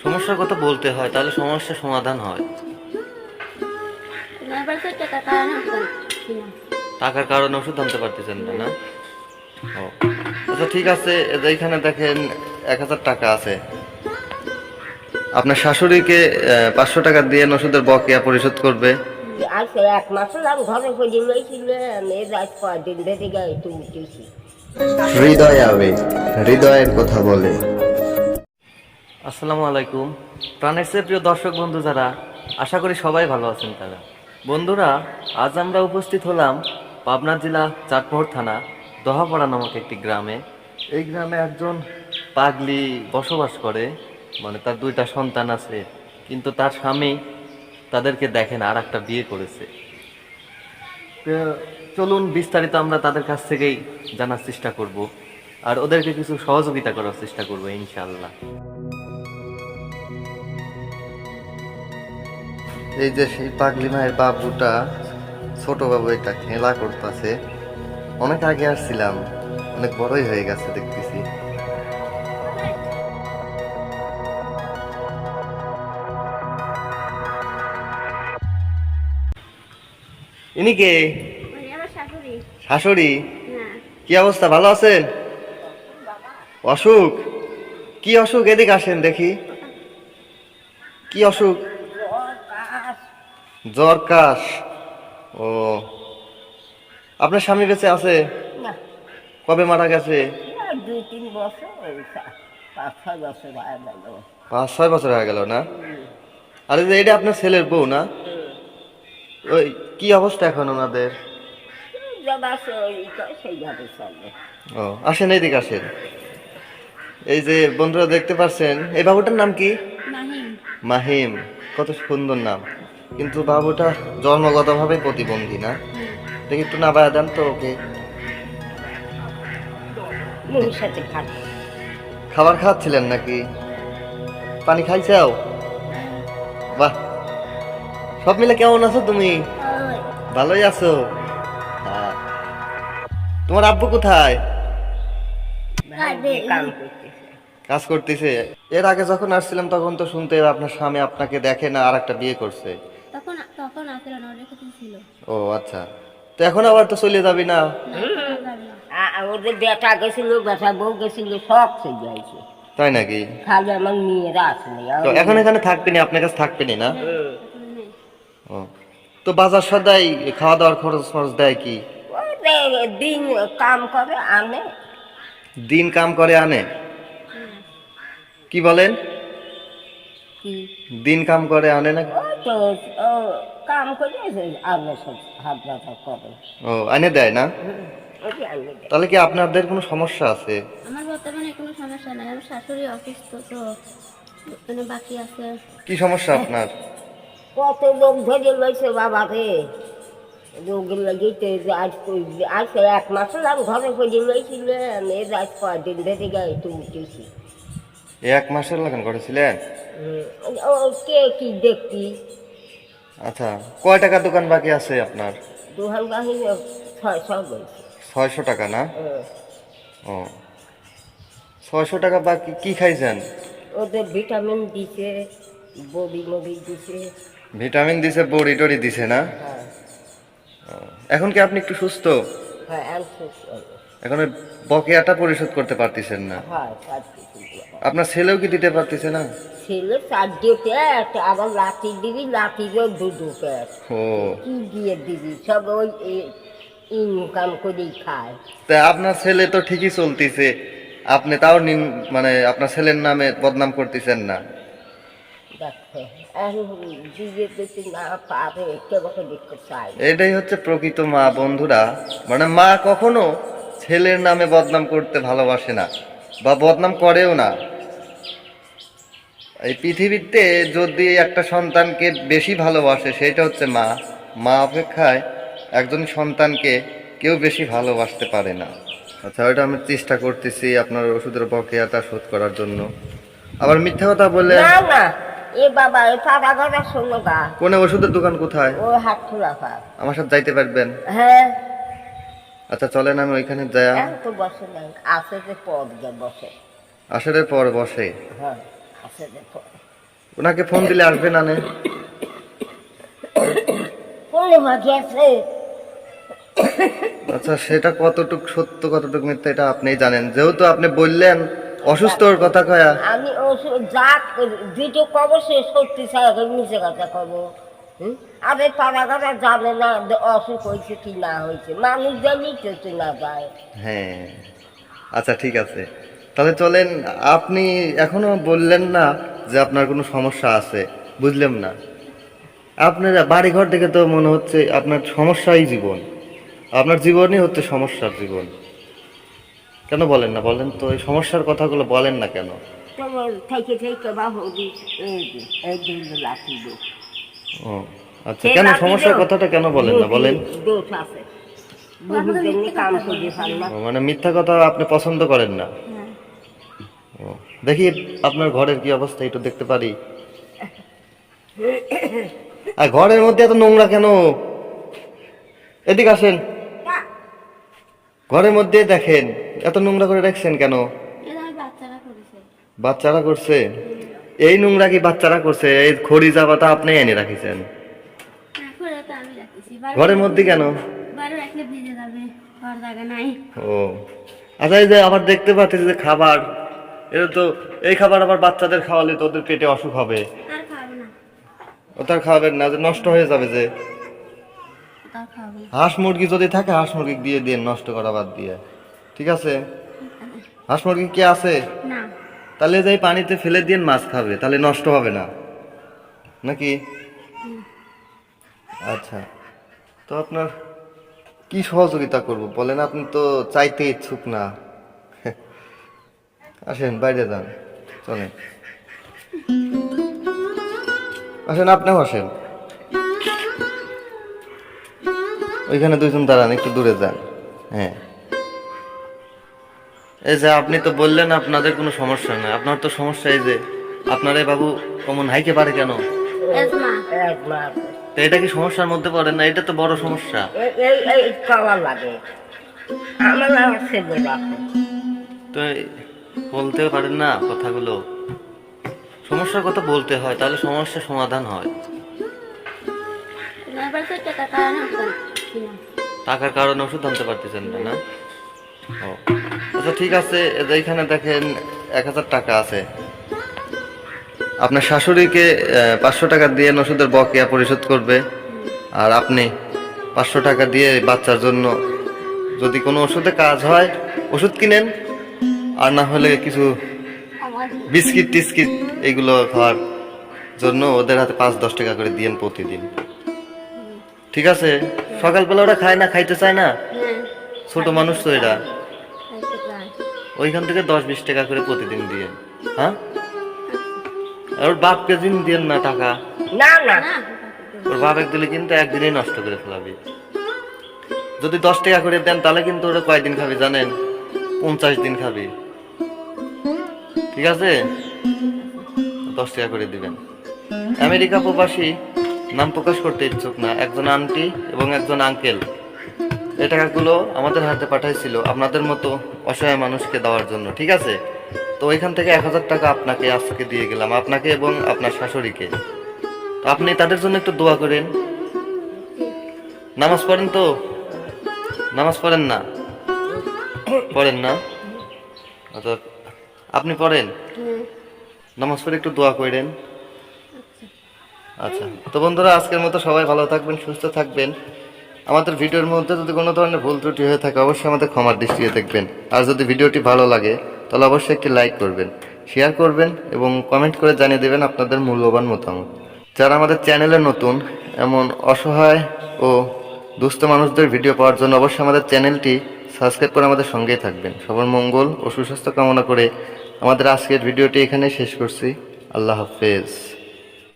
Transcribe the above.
সমস্যার কথা বলতে হয়, তাহলে সমস্যার সমাধান হয়। টাকার কারণে ওষুধ আনতে পারতেছেন না, না? ও আচ্ছা, ঠিক আছে। এইখানে দেখেন 1000 টাকা আছে। আপনার শাশুড়িকে 500 টাকা দিয়ে ওষুধের বকেয়া পরিশোধ করবে। আজকে এক মাস হলাম ঘরে পড়ে রয়েছিল, মেয়ে রাত কয়দিন ধরে গায়ে একটু উঠেছি। হৃদয় আবেগ, হৃদয়ের কথা বলে। আসসালামু আলাইকুম প্রাণের চেয়ে প্রিয় দর্শক বন্ধু যারা, আশা করি সবাই ভালো আছেন তারা। বন্ধুরা, আজ আমরা উপস্থিত হলাম পাবনা জেলা চাটমোহর থানা দহাপাড়া নামক একটি গ্রামে। এই গ্রামে একজন পাগলি বসবাস করে, মানে তার 2টা সন্তান আছে, কিন্তু তার স্বামী তাদেরকে দেখেন আর একটা বিয়ে করেছে। তো চলুন বিস্তারিত আমরা তাদের কাছ থেকেই জানার চেষ্টা করব, আর ওদেরকে কিছু সহযোগিতা করার চেষ্টা করবো ইনশাআল্লাহ। এই যে সেই পাগলি মায়ের বাবুটা, ছোট বাবু, এটা খেলা করতেছে। অনেক আগে আসছিলাম, অনেক বড়ই হয়ে গেছে দেখতেছি। ইনি কে? শাশুড়ি? কি অবস্থা, ভালো আছেন? অসুখ? কি অসুখ? এদিকে আসেন দেখি। কি অসুখ? জ্বর, কাশ? ও, আপনার স্বামী বেঁচে আছে? না, কবে মারা গেছে? 2-3 বছর, 5-6 বছর হয়ে গেল। 5-6 বছর হয়ে গেল না? আরে যে এটা আপনার ছেলের বউ না? ওই কি অবস্থা এখন ওনাদের? যাবা সেইভাবে চলে। ও, আসেন এইদিকে আসেন। এই যে বন্ধুরা দেখতে পাচ্ছেন, এই বাবুটার নাম কি? মাহিম। কত সুন্দর নাম, কিন্তু বাবুটা জন্মগতভাবে প্রতিবন্ধী না? দেখি একটু না বায়া দেন তো ওকে। মুখের সাথে খাট। খাবার খাচ্ছিলেন নাকি? পানি খাইছাও? বাহ, সব মিলে কেমন আছো তুমি? ভালোই আছো? হ্যাঁ। তোমার আব্বু কোথায়? কাম করতেছে। কাজ করতেছে? এর আগে যখন আসছিলাম তখন তো শুনতে আপনার স্বামী আপনাকে দেখে না, আর একটা বিয়ে করছে। তখন তখন আসলে না, অনেক কিছু ছিল। ও আচ্ছা, তো এখন আবার তো চলে যাবি না? ওদের বেটা গেছিল, বেটা বউ গেছিল, সব চলে যাইছে। তাই নাকি? খালি আমার মেয়েরা আসলে। তো এখন এখানে থাকবেনি, আপনার কাছে থাকবেনি না? ও, তো বাজার সদাই খাওয়া দাওয়ার খরচ খরচ দেয় কি? দিন কাম করে আনে। দিন কাম করে আনে? কি বলেন? কি দিন কাম করে আনে না? ওই তো ও কাম করে আনে, সব হাত ব্যথা করে। ও, আনে দেয় না? ওই আনে দেয়। তাহলে কি আপনাদের কোনো সমস্যা আছে? আমার বর্তমানে কোনো সমস্যা নাই, আমার শাশুড়ি অসুস্থ তো, মানে বাকি আছে। কি সমস্যা আপনার? কত লোক ধরে লইছে বাবা রে, রোগের লাগিতে আজ 1 মাস হলাম ঘরে পড়ে লইছিল, মেয়ে রাত কয়দিন ধরে গায়ে একটু উঠেছি। 1 মাসের লাগান করেছিলেন? ও কে কি দেখতি। আচ্ছা, কয় টাকা দোকান বাকি আছে আপনার? দোহান বাহিনী 600 বলছে। 600 টাকা না? ও, 600 টাকা বাকি। কি খাইছেন? ওদের ভিটামিন দিছে, বড়ি মড়ি দিছে। ভিটামিন দিছে, বড়ি টড়ি দিছে না? হ্যাঁ এখন কি আপনি একটু সুস্থ? হ্যাঁ আনছিস। এখন ওই বকেয়াটা পরিশোধ করতে পারতেছেন না? হ্যাঁ চার কিছু আপনার ছেলেও কি দিতে পারতেছে না? ছেলে 4 প্যাট, আবার লাঠি দিবি, লাঠিরও 2 প্যাট। ও, কি দিয়ে দিবি, সব ওই ইনকাম করেই খায়। তা আপনার ছেলে তো ঠিকই চলতেছে, আপনি তাও মানে আপনার ছেলের নামে বদনাম করতেছেন না? দেখো এখন দিয়ে দিতে না পারে, কেবল দেখতে চাই। এটাই হচ্ছে প্রকৃত মা বন্ধুরা। মানে মা কখনো ছেলের নামে বদনাম করতে ভালোবাসে না, বা বদনাম করেও না। এই পৃথিবীতে যদি একটা সন্তানকে বেশি ভালোবাসে সেটা হচ্ছে মা। মা অপেক্ষায় একজন সন্তানকে কেউ বেশি ভালোবাসতে পারে না। আচ্ছা, ওইটা আমি চেষ্টা করতেছি আপনার ওষুধের বকেয়াটা শোধ করার জন্য। আবার মিথ্যা কথা বলে। না না, এ বাবা এ পাড়া ঘরের শোনো গা। কোনে ওষুধের দোকান কোথায়? ও হাত খোলা পার। আমার সাথে যাইতে পারবেন? হ্যাঁ আচ্ছা চলেন, আমি ওইখানে যাই। এখন তো বসে নাই, আসে যে পর যে বসে। আসরের পর বসে? হ্যাঁ আসে যে পর। ওনাকে ফোন দিলে আসবে না নে? ফোনে মাঝে আছে। আচ্ছা, সেটা কতটুক সত্য কতটুক মিথ্যা এটা আপনিই জানেন, যেহেতু আপনি বললেন অসুস্থর কথা কয়া। আমি যা দুটো কব সে সত্যি চাই নিচে কথা কব। আরে তারা কথা জানে না যে অসুখ হয়েছে কি না হয়েছে, মানুষ জানি তো না যায়। হ্যাঁ, আচ্ছা ঠিক আছে, তাহলে চলেন। আপনি এখনো বললেন না যে আপনার কোনো সমস্যা আছে, বুঝলাম না। আপনার বাড়ি ঘর থেকে তো মনে হচ্ছে আপনার সমস্যাই জীবন, আপনার জীবনই হচ্ছে সমস্যার জীবন। কেন বলেন না, বলেন তো, এই সমস্যার কথাগুলো বলেন না কেন? তোমার থেকে থেকে বাহুদি এই দিন লাঠি দোষ। ও আচ্ছা, কেন সমস্যার কথাটা কেন বলেন না, বলেন। দোষ আছে, বহু জন্য কাম করে পারি না। ও, মানে মিথ্যা কথা আপনি পছন্দ করেন না। হ্যাঁ। ও, দেখি আপনার ঘরের কি অবস্থা একটু দেখতে পারি। আর ঘরের মধ্যে এত নোংরা কেন? এদিকে আসেন, ঘরের মধ্যে দেখেন এত নোংরা করে রাখছেন কেন? এটা আমার বাচ্চারা করেছে। বাচ্চারা করছে? এই নোংরা কি বাচ্চারা করছে? এই খড়ি জাবাটা আপনি এনে রাখিছেন এখন এটা আমি রাখতেছি। ঘরের মধ্যে কেন? বারো রাখলে ভিজে যাবে, ঘর জায়গা নাই। ও আচ্ছা, এই যে আবার দেখতে পাচ্ছি যে খাবার, এটা তো এই খাবার আবার বাচ্চাদের খাওয়ালে তো ওদের পেটে অসুখ হবে। আর খাবে না, ওটা খাবেন না, যে নষ্ট হয়ে যাবে যে। তাও খাবে না। হাঁস মুরগি যদি থাকে হাঁস মুরগি দিয়ে দিন, নষ্ট করা বাদ দিয়ে। ঠিক আছে? হাঁস মুরগি কি আছে? না, তাহলে যাই পানিতে ফেলে দিয়ে মাছ খাবে, তাহলে নষ্ট হবে না নাকি? আচ্ছা, তো আপনার কি সহযোগিতা করব বলেন, আপনি তো চাইতে ইচ্ছুক না। আসেন বাইরে যান, চলেন আসেন, আপনিও আসেন। ওইখানে দুইজন দাঁড়ান, একটু দূরে যান। হ্যাঁ, এই যে আপনি তো বললেন আপনাদের কোনো সমস্যা নাই, আপনার তো সমস্যা এই যে আপনার এই বাবু অমন হাইকে পারে কেন? এজমা। একবার তো এটা কি সমস্যার মধ্যে পড়ে না? এটা তো বড় সমস্যা। এই খাওয়া লাগে আমার ছেলে রাখে। তো বলতেও পারেন না কথাগুলো? সমস্যার কথা বলতে হয়, তাহলে সমস্যার সমাধান হয়। এবার তো টাকা কারণে হচ্ছে না। টাকার কারণে ওষুধ আনতে পারতেছেন না, না? ও আচ্ছা ঠিক আছে, এইখানে দেখেন 1000 টাকা আছে। আপনার শাশুড়িকে 500 টাকা দিয়ে ওষুধের বকেয়া পরিশোধ করবে, আর আপনি 500 টাকা দিয়ে বাচ্চার জন্য যদি কোনো ওষুধে কাজ হয় ওষুধ কিনেন, আর না হলে কিছু আমার বিস্কিট টিস্কিট এগুলো খাওয়ার জন্য ওদের হাতে 5-10 টাকা করে দিয়েন প্রতিদিন। ঠিক আছে? সকালবেলা ওরা খায় না, খাইতে চায় না, হ্যাঁ, ছোট মানুষ তো এরা। খাইতে চায়। ওইখান থেকে 10-20 টাকা করে প্রতিদিন দিয়েন। হ্যাঁ, আর ওর বাপকে দিন দিয়েন না টাকা। না না না, ওর বাপের দিলে কিন্তু একদিনেই নষ্ট করে ফেলাবি। যদি 10 টাকা করে দেন তাহলে কিন্তু ওরা কয়দিন খাবি জানেন? 50 দিন খাবি। ঠিক আছে? 10 টাকা করে দিবেন। আমেরিকা প্রবাসী, নাম প্রকাশ করতে ইচ্ছুক না, একজন আন্টি এবং একজন আঙ্কেল এই টাকাগুলো আমাদের হাতে পাঠাইছিল আপনাদের মতো অসহায় মানুষকে দেওয়ার জন্য। ঠিক আছে? তো ওইখান থেকে 1000 টাকা আপনাকে আজকে দিয়ে গেলাম, আপনাকে এবং আপনার শাশুড়িকে। তো আপনি তাদের জন্য একটু দোয়া করেন। নামাজ পড়েন তো? নামাজ পড়েন না? পড়েন না? আচ্ছা, আপনি পড়েন? হ্যাঁ। নামাজ পড়ে একটু দোয়া করেন। আচ্ছা, তো বন্ধুরা আজকের মতো সবাই ভালো থাকবেন, সুস্থ থাকবেন। আমাদের ভিডিওর মধ্যে যদি কোনো ধরনের ভুল ত্রুটি হয়ে থাকে অবশ্যই আমাদের ক্ষমার দৃষ্টিতে দেখবেন। আর যদি ভিডিওটি ভালো লাগে তাহলে অবশ্যই একটি লাইক করবেন, শেয়ার করবেন এবং কমেন্ট করে জানিয়ে দেবেন আপনাদের মূল্যবান মতামত। যারা আমাদের চ্যানেলে নতুন, এমন অসহায় ও দুস্থ মানুষদের ভিডিও পাওয়ার জন্য অবশ্যই আমাদের চ্যানেলটি সাবস্ক্রাইব করে আমাদের সঙ্গেই থাকবেন। সবার মঙ্গল ও সুস্বাস্থ্য কামনা করে আমাদের আজকের ভিডিওটি এখানে শেষ করছি। আল্লাহ হাফেজ।